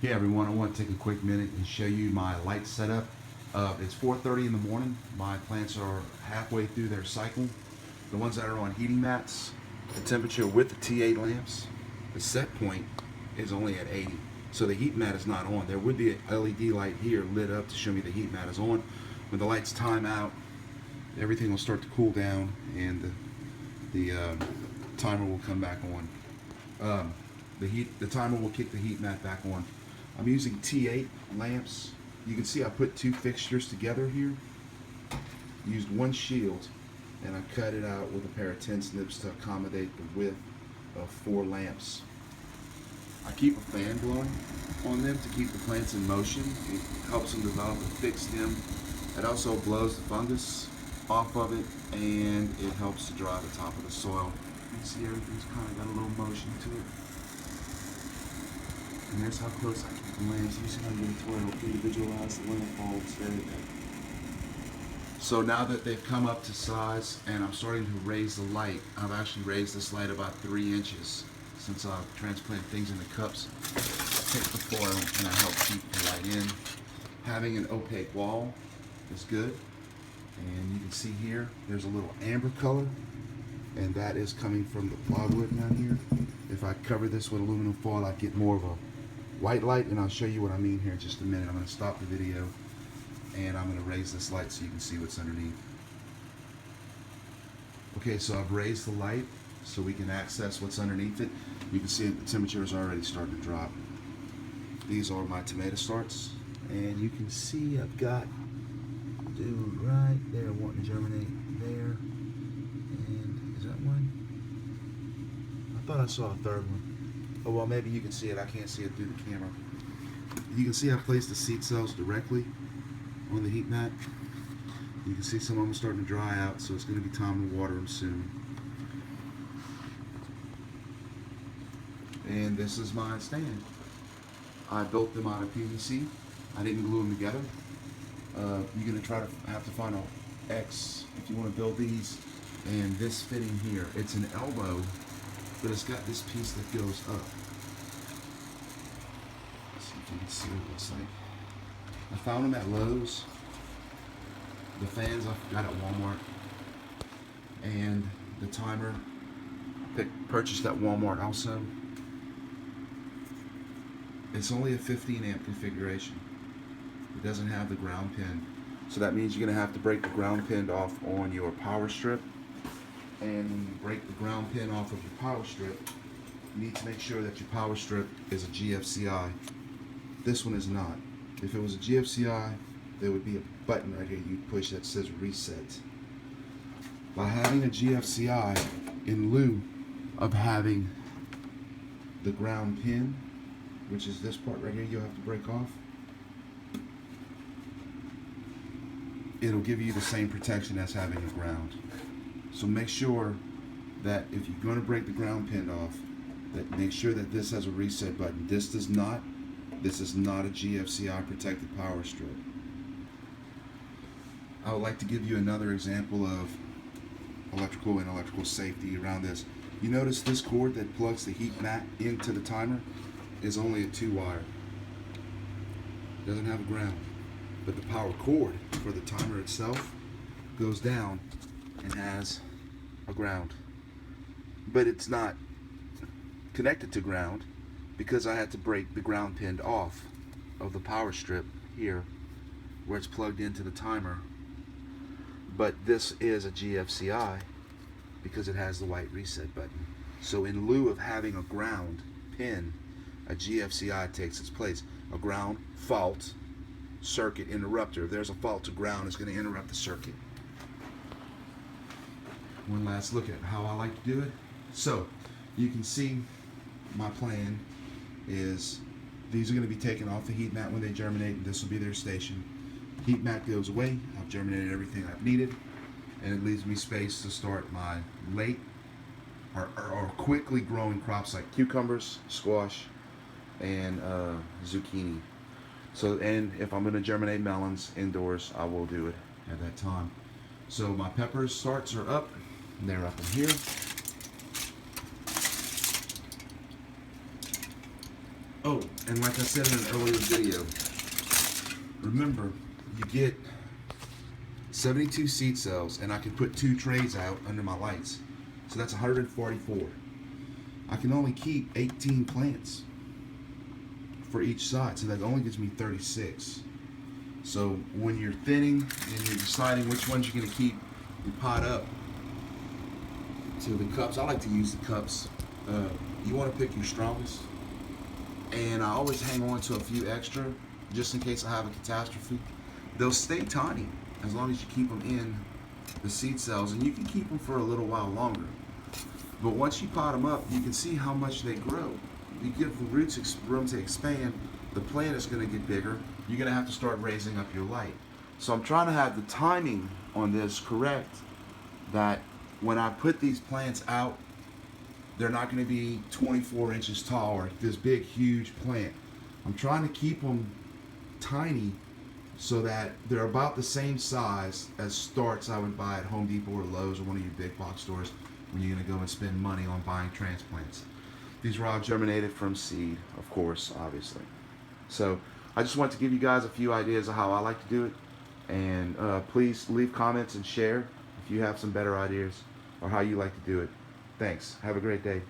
Hey everyone, I want to take a quick minute and show you my light setup. It's 4:30 in the morning. My plants are halfway through their cycle. The ones that are on heating mats, the temperature with the T8 lamps, the set point is only at 80. So the heat mat is not on. There would be an LED light here lit up to show me the heat mat is on. When the lights time out, everything will start to cool down and the timer will come back on. The timer will kick the heat mat back on. I'm using T8 lamps. You can see I put two fixtures together here. Used one shield and I cut it out with a pair of 10 snips to accommodate the width of 4 lamps. I keep a fan blowing on them to keep the plants in motion. It helps them develop a thick stem. It also blows the fungus off of it and it helps to dry the top of the soil. You can see everything's kind of got a little motion to it. And there's how close I keep the lamps. You see how you can individualize the lamp bulbs there. So now that they've come up to size and I'm starting to raise the light, I've actually raised this light about 3 inches since I've transplanted things into cups. I take the foil and I help keep the light in. Having an opaque wall is good. And you can see here, there's a little amber color, and that is coming from the plywood down here. If I cover this with aluminum foil, I'd get more of a white light, and I'll show you what I mean here in just a minute. I'm going to stop the video, and I'm going to raise this light so you can see what's underneath. Okay, so I've raised the light so we can access what's underneath it. You can see the temperature is already starting to drop. These are my tomato starts, and you can see I've got dude right there wanting to germinate there. And is that one? I thought I saw a third one. Oh well, maybe you can see it. I can't see it through the camera. You can see I placed the seed cells directly on the heat mat. You can see some of them are starting to dry out, so it's going to be time to water them soon. And this is my stand. I built them out of PVC. I didn't glue them together. You're going to have to find an X if you want to build these. And this fitting here, it's an elbow, but it's got this piece that goes up. Let's see if you can see what it looks like. I found them at Lowe's. The fans I got at Walmart. And the timer purchased at Walmart also. It's only a 15 amp configuration. It doesn't have the ground pin. So that means you're going to have to break the ground pin off on your power strip. And when you break the ground pin off of your power strip, you need to make sure that your power strip is a GFCI. This one is not. If it was a GFCI, there would be a button right here you'd push that says reset. By having a GFCI in lieu of having the ground pin, which is this part right here you have to break off, it'll give you the same protection as having a ground. So make sure that if you're going to break the ground pin off, that make sure that this has a reset button. This does not. This is not a GFCI protected power strip. I would like to give you another example of electrical and electrical safety around this. You notice this cord that plugs the heat mat into the timer is only a 2-wire. Doesn't have a ground. But the power cord for the timer itself goes down and has a ground. But it's not connected to ground because I had to break the ground pin off of the power strip here where it's plugged into the timer. But this is a GFCI because it has the white reset button. So in lieu of having a ground pin, a GFCI takes its place. A ground fault circuit interrupter. If there's a fault to ground, it's going to interrupt the circuit. One last look at how I like to do it. So you can see my plan is these are going to be taken off the heat mat when they germinate, and this will be their station. Heat mat goes away. I've germinated everything I've needed, and it leaves me space to start my late or quickly growing crops like cucumbers, squash, and zucchini. So, and if I'm going to germinate melons indoors, I will do it at that time. So my peppers starts are up, and they're up in here. Oh, and like I said in an earlier video, remember, you get 72 seed cells, and I can put 2 trays out under my lights. So that's 144. I can only keep 18 plants for each side, so that only gives me 36. So when you're thinning and you're deciding which ones you're going to keep, you pot up to the cups. I like to use the cups. You want to pick your strongest, and I always hang on to a few extra just in case I have a catastrophe. They'll stay tiny as long as you keep them in the seed cells, and you can keep them for a little while longer. But once you pot them up, you can see how much they grow. You give the roots room to expand, the plant is going to get bigger. You're going to have to start raising up your light. So I'm trying to have the timing on this correct, that when I put these plants out, they're not going to be 24 inches tall or this big, huge plant. I'm trying to keep them tiny so that they're about the same size as starts I would buy at Home Depot or Lowe's or one of your big box stores when you're going to go and spend money on buying transplants. These were all germinated from seed, of course, obviously. So I just want to give you guys a few ideas of how I like to do it. And please leave comments and share if you have some better ideas or how you like to do it. Thanks. Have a great day.